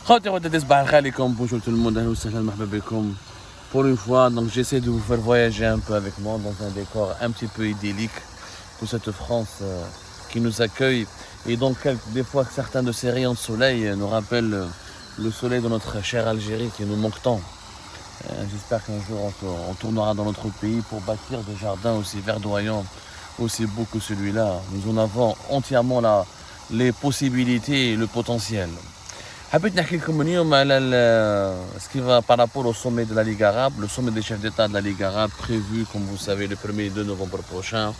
Bonjour tout le monde, pour une fois, donc j'essaie de vous faire voyager un peu avec moi dans un décor un petit peu idyllique de cette France qui nous accueille. Et donc des fois certains de ces rayons de soleil nous rappellent le soleil de notre chère Algérie qui nous manque tant. J'espère qu'un jour on tournera dans notre pays pour bâtir des jardins aussi verdoyants, aussi beaux que celui-là. Nous en avons entièrement les possibilités et le potentiel. حبيت نحكي لكم اليوم على ce qui va par rapport au sommet de la Ligue arabe, le sommet des chefs d'État de la Ligue arabe prévu, comme vous savez, le 1er et 2 novembre prochain.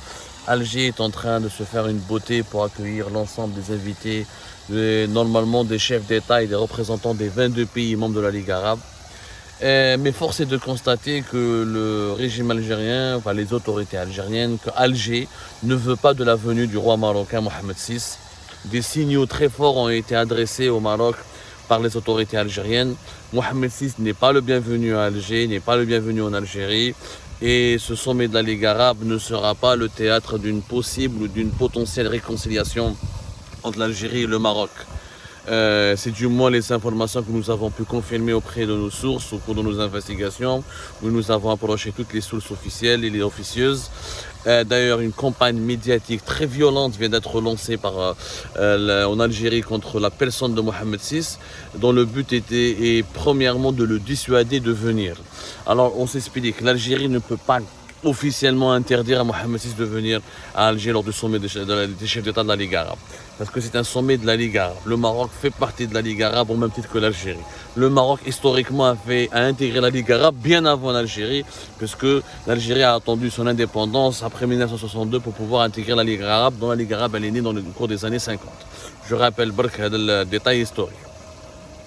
Alger est en train de se faire une beauté pour accueillir l'ensemble des invités, normalement des chefs d'État et des représentants des 22 pays membres de la Ligue arabe. Mais force est de constater que le régime algérien, enfin les autorités algériennes, que Alger ne veut pas de la venue du roi marocain Mohamed VI. Des signaux très forts ont été adressés au Maroc par les autorités algériennes. Mohamed VI n'est pas le bienvenu à Alger, n'est pas le bienvenu en Algérie. Et ce sommet de la Ligue arabe ne sera pas le théâtre d'une possible ou d'une potentielle réconciliation entre l'Algérie et le Maroc. C'est du moins les informations que nous avons pu confirmer auprès de nos sources au cours de nos investigations, où nous avons approché toutes les sources officielles et les officieuses. D'ailleurs, une campagne médiatique très violente vient d'être lancée en Algérie contre la personne de Mohamed VI, dont le but était premièrement de le dissuader de venir. Alors on s'explique, l'Algérie ne peut pas officiellement interdire à Mohamed VI de venir à Alger lors du sommet des chefs d'État de la Ligue arabe. Parce que c'est un sommet de la Ligue arabe. Le Maroc fait partie de la Ligue arabe au même titre que l'Algérie. Le Maroc, historiquement, a intégré la Ligue arabe bien avant l'Algérie, puisque l'Algérie a attendu son indépendance après 1962 pour pouvoir intégrer la Ligue arabe, dont la Ligue arabe elle est née dans le cours des années 50. Je rappelle le détail historique.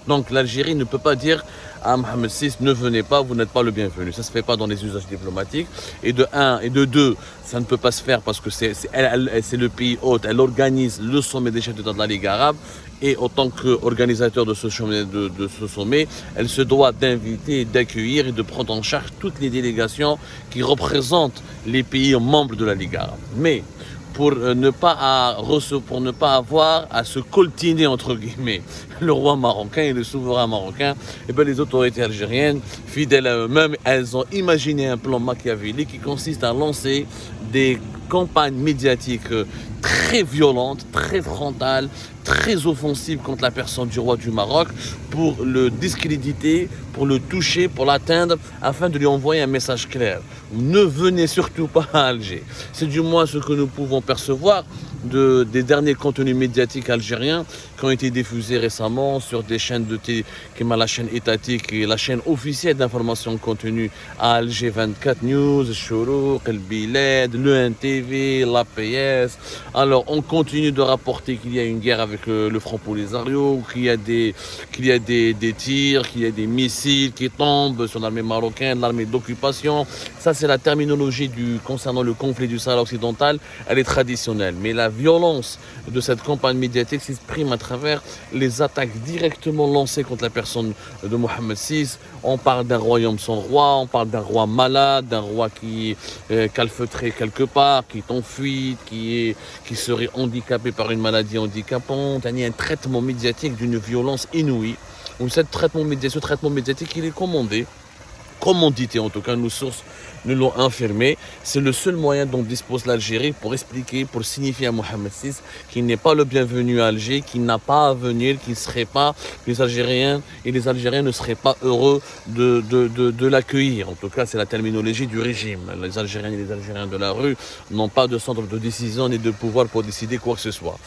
Donc l'Algérie ne peut pas dire à Mohamed VI, ne venez pas, vous n'êtes pas le bienvenu. Ça ne se fait pas dans les usages diplomatiques. Et de un, et de deux, ça ne peut pas se faire parce que c'est le pays hôte, elle organise le sommet des chefs d'État de la Ligue arabe. Et en tant qu'organisateur de ce sommet, elle se doit d'inviter, d'accueillir et de prendre en charge toutes les délégations qui représentent les pays membres de la Ligue arabe. Mais pour ne pas avoir à se coltiner entre guillemets le roi marocain et le souverain marocain, et bien les autorités algériennes, fidèles à eux-mêmes, elles ont imaginé un plan machiavélique qui consiste à lancer des campagnes médiatiques très violentes, très frontales, très offensives contre la personne du roi du Maroc pour le discréditer, pour le toucher, pour l'atteindre, afin de lui envoyer un message clair. Ne venez surtout pas à Alger. C'est du moins ce que nous pouvons percevoir des derniers contenus médiatiques algériens qui ont été diffusés récemment sur des chaînes de télé, comme la chaîne étatique et la chaîne officielle d'information continue à Alger 24 News, Chourouk, El Biled, le NTV, l'APS. Alors on continue de rapporter qu'il y a une guerre avec le Front Polisario, qu'il y a des tirs, qu'il y a des missiles qui tombent sur l'armée marocaine, l'armée d'occupation. Ça c'est la terminologie concernant le conflit du Sahara occidental, elle est traditionnelle. Mais la violence de cette campagne médiatique s'exprime à travers les attaques directement lancées contre la personne de Mohamed VI. On parle d'un royaume sans roi, on parle d'un roi malade, d'un roi qui est calfeutré quelque part, qui est en fuite, qui serait handicapé par une maladie handicapante. Il y a un traitement médiatique d'une violence inouïe. Donc ce traitement médiatique, il est commandité, en tout cas nos sources nous l'ont affirmé. C'est le seul moyen dont dispose l'Algérie pour expliquer, pour signifier à Mohamed VI qu'il n'est pas le bienvenu à Alger, qu'il n'a pas à venir, les Algériens ne seraient pas heureux de l'accueillir. En tout cas, c'est la terminologie du régime. Les Algériens et les Algériens de la rue n'ont pas de centre de décision ni de pouvoir pour décider quoi que ce soit.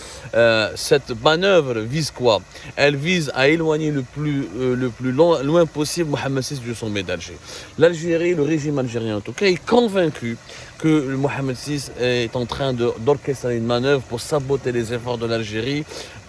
Cette manœuvre vise quoi? Elle vise à éloigner le plus loin possible Mohamed VI du sommet d'Alger. L'Algérie, le régime algérien en tout cas, est convaincu que Mohamed VI est en train d'orchestrer une manœuvre pour saboter les efforts de l'Algérie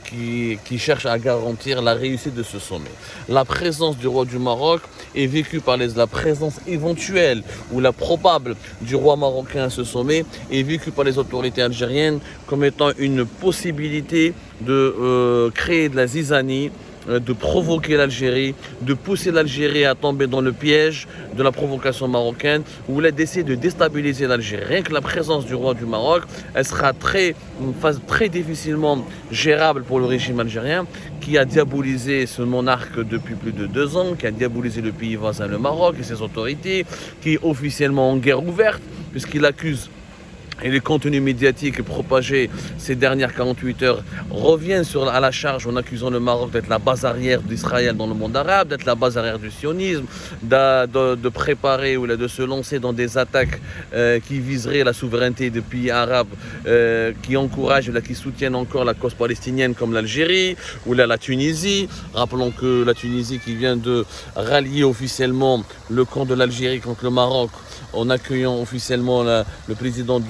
qui cherche à garantir la réussite de ce sommet. La présence du roi du Maroc est vécue la présence éventuelle ou la probable du roi marocain à ce sommet est vécue par les autorités algériennes comme étant une possibilité de créer de la zizanie, de provoquer l'Algérie, de pousser l'Algérie à tomber dans le piège de la provocation marocaine, ou d'essayer de déstabiliser l'Algérie. Rien que la présence du roi du Maroc, elle sera très difficilement gérable pour le régime algérien, qui a diabolisé ce monarque depuis plus de 2 ans, qui a diabolisé le pays voisin, le Maroc, et ses autorités, qui est officiellement en guerre ouverte, puisqu'il accuse. Et les contenus médiatiques propagés ces dernières 48 heures reviennent à la charge en accusant le Maroc d'être la base arrière d'Israël dans le monde arabe, d'être la base arrière du sionisme, de préparer ou de se lancer dans des attaques qui viseraient la souveraineté des pays arabes, qui encouragent ou qui soutiennent encore la cause palestinienne comme l'Algérie ou la Tunisie. Rappelons que la Tunisie qui vient de rallier officiellement le camp de l'Algérie contre le Maroc en accueillant officiellement le président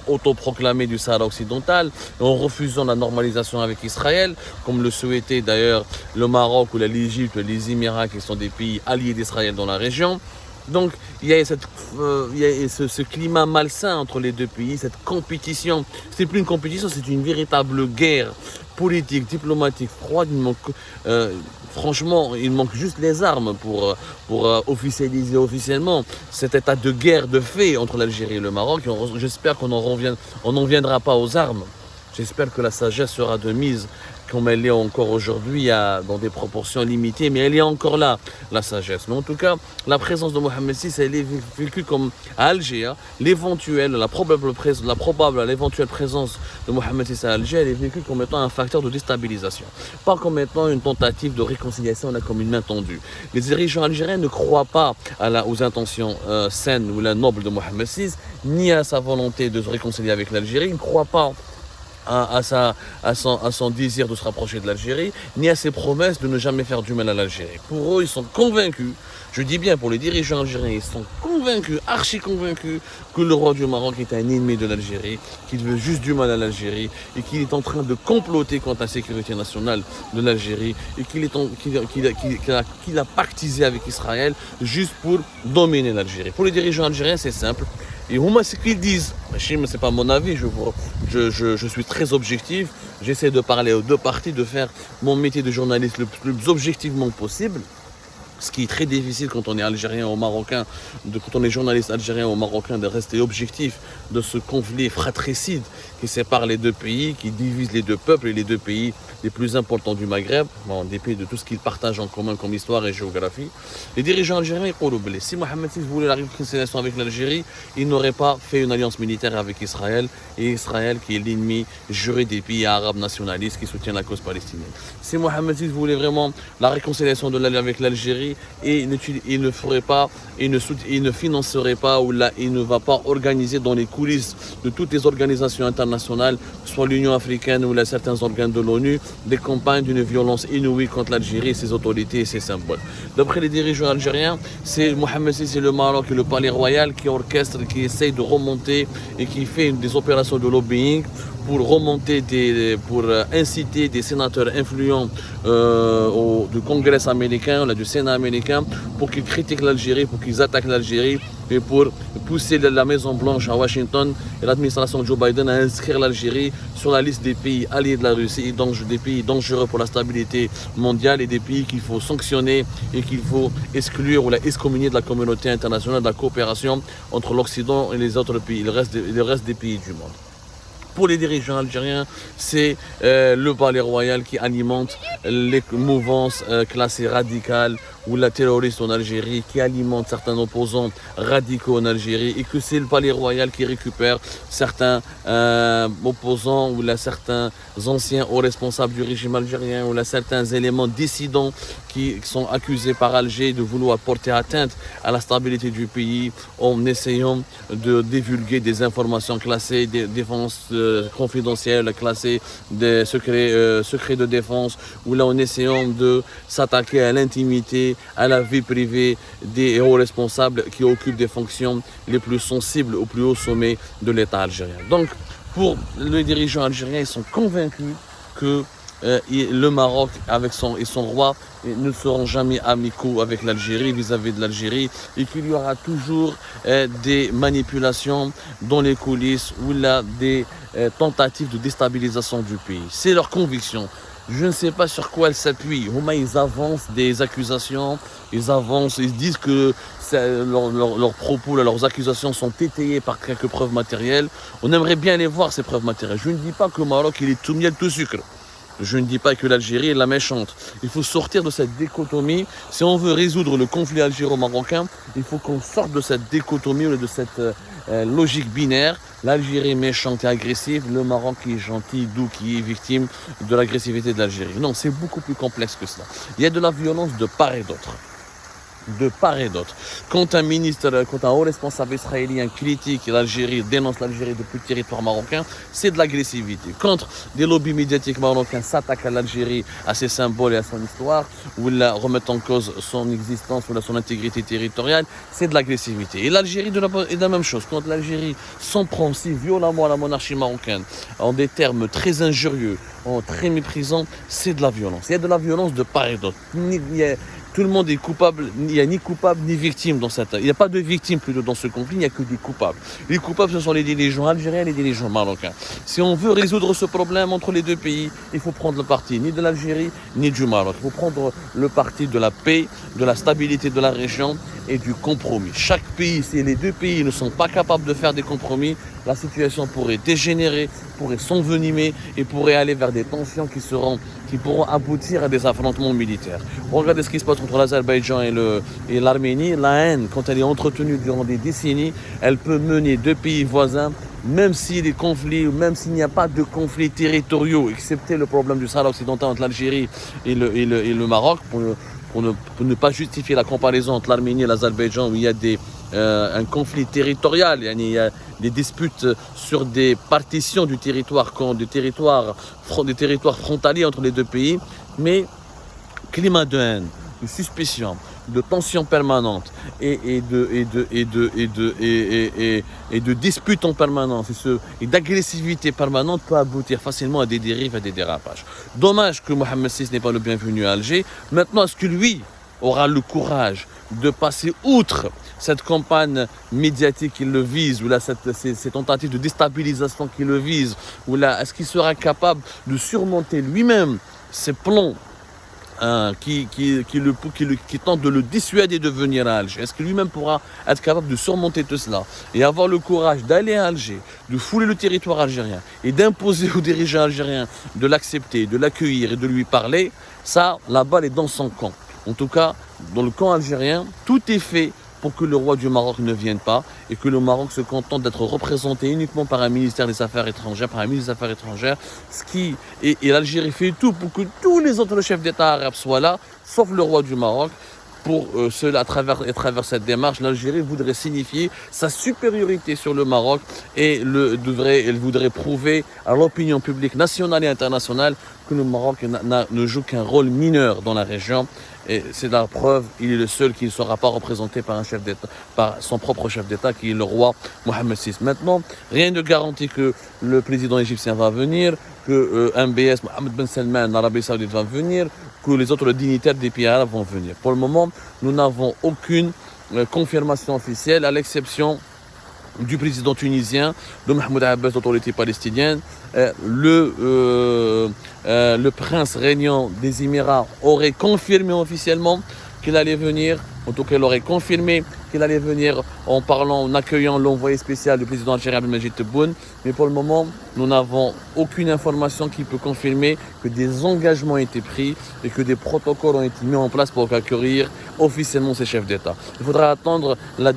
autoproclamé du Sahara occidental, en refusant la normalisation avec Israël, comme le souhaitait d'ailleurs le Maroc ou l'Égypte, les Émirats, qui sont des pays alliés d'Israël dans la région. Donc il y a ce climat malsain entre les deux pays, cette compétition. C'est plus une compétition, c'est une véritable guerre politique, diplomatique, froide. Franchement, il manque juste les armes pour officialiser officiellement cet état de guerre de fait entre l'Algérie et le Maroc. J'espère qu'on n'en viendra pas aux armes. J'espère que la sagesse sera de mise, comme elle est encore aujourd'hui, dans des proportions limitées, mais elle est encore là, la sagesse. Mais en tout cas, la présence de Mohamed VI, elle est vécue comme à Alger, la probable, l'éventuelle présence de Mohamed VI à Alger, elle est vécue comme étant un facteur de déstabilisation, pas comme étant une tentative de réconciliation, comme une main tendue. Les dirigeants algériens ne croient pas aux intentions saines ou nobles de Mohamed VI, ni à sa volonté de se réconcilier avec l'Algérie. Ils ne croient pas à son désir de se rapprocher de l'Algérie, ni à ses promesses de ne jamais faire du mal à l'Algérie. Pour eux, ils sont convaincus, je dis bien pour les dirigeants algériens, ils sont convaincus, archi convaincus, que le roi du Maroc est un ennemi de l'Algérie, qu'il veut juste du mal à l'Algérie, et qu'il est en train de comploter contre la sécurité nationale de l'Algérie, et qu'il a pactisé avec Israël juste pour dominer l'Algérie. Pour les dirigeants algériens, c'est simple. Et moi, ce qu'ils disent, ce n'est pas mon avis, je suis très objectif, j'essaie de parler aux deux parties, de faire mon métier de journaliste le plus objectivement possible. Ce qui est très difficile quand on est algérien ou marocain, quand on est journaliste algérien ou marocain, de rester objectif de ce conflit fratricide qui sépare les deux pays, qui divise les deux peuples et les deux pays les plus importants du Maghreb, en dépit de tout ce qu'ils partagent en commun comme histoire et géographie. Les dirigeants algériens, si Mohamed VI voulait la réconciliation avec l'Algérie, il n'aurait pas fait une alliance militaire avec Israël, et Israël qui est l'ennemi juré des pays arabes nationalistes qui soutiennent la cause palestinienne. Si Mohamed VI voulait vraiment la réconciliation avec l'Algérie, et il ne ferait pas, il ne financerait pas, il ne va pas organiser dans les coulisses de toutes les organisations internationales, soit l'Union africaine ou certains organes de l'ONU, des campagnes d'une violence inouïe contre l'Algérie, ses autorités et ses symboles. D'après les dirigeants algériens, c'est Mohamed VI, c'est le Maroc et le Palais Royal qui orchestre, qui essaye de remonter et qui fait des opérations de lobbying pour inciter des sénateurs influents du Congrès américain, du Sénat américain, pour qu'ils critiquent l'Algérie, pour qu'ils attaquent l'Algérie, et pour pousser la Maison Blanche à Washington et l'administration de Joe Biden à inscrire l'Algérie sur la liste des pays alliés de la Russie et des pays dangereux pour la stabilité mondiale, et des pays qu'il faut sanctionner et qu'il faut exclure ou excommunier de la communauté internationale, de la coopération entre l'Occident et les autres pays, le reste des pays du monde. Pour les dirigeants algériens, c'est le Palais Royal qui alimente les mouvances classées radicales ou la terroriste en Algérie, qui alimente certains opposants radicaux en Algérie, et que c'est le Palais Royal qui récupère certains opposants ou certains anciens hauts responsables du régime algérien ou certains éléments dissidents qui sont accusés par Alger de vouloir porter atteinte à la stabilité du pays en essayant de divulguer des informations classées, des défenses confidentielles classées, des secrets de défense, ou en essayant de s'attaquer à l'intimité, à la vie privée des hauts responsables qui occupent des fonctions les plus sensibles au plus haut sommet de l'État algérien. Donc, pour les dirigeants algériens, ils sont convaincus que le Maroc et son roi ne seront jamais amicaux avec l'Algérie, vis-à-vis de l'Algérie, et qu'il y aura toujours des manipulations dans les coulisses ou des tentatives de déstabilisation du pays. C'est leur conviction. Je ne sais pas sur quoi elle s'appuie. Ils avancent des accusations, ils disent que leurs propos, leurs accusations sont étayées par quelques preuves matérielles. On aimerait bien les voir, ces preuves matérielles. Je ne dis pas que le Maroc il est tout miel, tout sucre. Je ne dis pas que l'Algérie est la méchante. Il faut sortir de cette dichotomie. Si on veut résoudre le conflit algéro-marocain, il faut qu'on sorte de cette dichotomie, de cette logique binaire. L'Algérie méchante et agressive, le Maroc qui est gentil, doux, qui est victime de l'agressivité de l'Algérie. Non, c'est beaucoup plus complexe que cela. Il y a de la violence de part et d'autre. De part et d'autre. Quand un haut responsable israélien critique l'Algérie, dénonce l'Algérie depuis le territoire marocain, c'est de l'agressivité. Quand des lobbies médiatiques marocains s'attaquent à l'Algérie, à ses symboles et à son histoire, ou la remettent en cause son existence ou son intégrité territoriale, c'est de l'agressivité. Et l'Algérie est de la même chose. Quand l'Algérie s'en prend si violemment à la monarchie marocaine, en des termes très injurieux, très méprisants, c'est de la violence. Il y a de la violence de part et d'autre. Tout le monde est coupable, il n'y a ni coupable ni victime dans cette... Il n'y a pas de victime plutôt dans ce conflit, il n'y a que des coupables. Les coupables, ce sont les dirigeants algériens et les dirigeants marocains. Si on veut résoudre ce problème entre les deux pays, il faut prendre le parti ni de l'Algérie ni du Maroc. Il faut prendre le parti de la paix, de la stabilité de la région et du compromis. Chaque pays, si les deux pays ne sont pas capables de faire des compromis, la situation pourrait dégénérer, pourrait s'envenimer et pourrait aller vers des tensions qui pourront aboutir à des affrontements militaires. Regardez ce qui se passe entre l'Azerbaïdjan et l'Arménie. La haine, quand elle est entretenue durant des décennies, elle peut mener deux pays voisins, même si les conflits, même s'il n'y a pas de conflits territoriaux, excepté le problème du Sahara occidental entre l'Algérie et le Maroc, pour ne pas justifier la comparaison entre l'Arménie et l'Azerbaïdjan où il y a un conflit territorial, il y a des disputes sur des partitions du territoire, des territoires frontaliers entre les deux pays, mais climat de haine, de suspicion, de tension permanente et de disputes en permanence et d'agressivité permanente peut aboutir facilement à des dérives, à des dérapages. Dommage que Mohamed VI n'est pas le bienvenu à Alger. Maintenant, est-ce que lui aura le courage de passer outre cette campagne médiatique qui le vise, ou là, ces tentatives de déstabilisation qui le visent, ou là, est-ce qu'il sera capable de surmonter lui-même ces plans qui tentent de le dissuader de venir à Alger? Est-ce que lui-même pourra être capable de surmonter tout cela et avoir le courage d'aller à Alger, de fouler le territoire algérien et d'imposer aux dirigeants algériens de l'accepter, de l'accueillir et de lui parler? Ça, la balle est dans son camp. En tout cas, dans le camp algérien, tout est fait pour que le roi du Maroc ne vienne pas et que le Maroc se contente d'être représenté uniquement par un ministère des Affaires étrangères, par un ministre des Affaires étrangères, et l'Algérie fait tout pour que tous les autres chefs d'État arabes soient là, sauf le roi du Maroc. Pour cela, à travers cette démarche, l'Algérie voudrait signifier sa supériorité sur le Maroc et elle voudrait prouver à l'opinion publique nationale et internationale que le Maroc ne joue qu'un rôle mineur dans la région. Et c'est la preuve, il est le seul qui ne sera pas représenté par un chef d'État, par son propre chef d'État, qui est le roi Mohamed VI. Maintenant, rien ne garantit que le président égyptien va venir, que MBS, Mohamed Ben Salman, l'Arabie Saoudite va venir, que les autres dignitaires des pays arabes vont venir. Pour le moment, nous n'avons aucune confirmation officielle, à l'exception du président tunisien, de Mahmoud Abbas, d'autorité palestinienne. Le prince régnant des Émirats aurait confirmé officiellement qu'il allait venir. En tout cas, il aurait confirmé qu'il allait venir en accueillant l'envoyé spécial du président algérien Abdelmajid Tebboune. Mais pour le moment, nous n'avons aucune information qui peut confirmer que des engagements ont été pris et que des protocoles ont été mis en place pour accueillir officiellement ces chefs d'État. Il faudra attendre les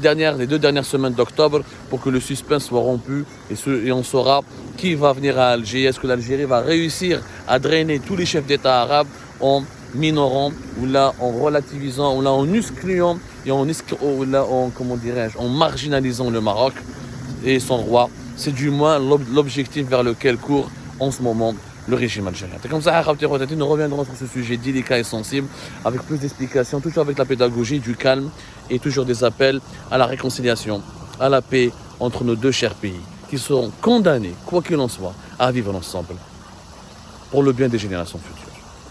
2 dernières semaines d'octobre pour que le suspense soit rompu et on saura qui va venir à Alger. Est-ce que l'Algérie va réussir à drainer tous les chefs d'État arabes en minorant ou là en relativisant ou là en excluant et en marginalisant le Maroc et son roi? C'est du moins l'objectif vers lequel court en ce moment le régime algérien. C'est comme ça, nous reviendrons sur ce sujet délicat et sensible avec plus d'explications, toujours avec la pédagogie, du calme et toujours des appels à la réconciliation, à la paix entre nos deux chers pays qui seront condamnés, quoi qu'il en soit, à vivre ensemble pour le bien des générations futures.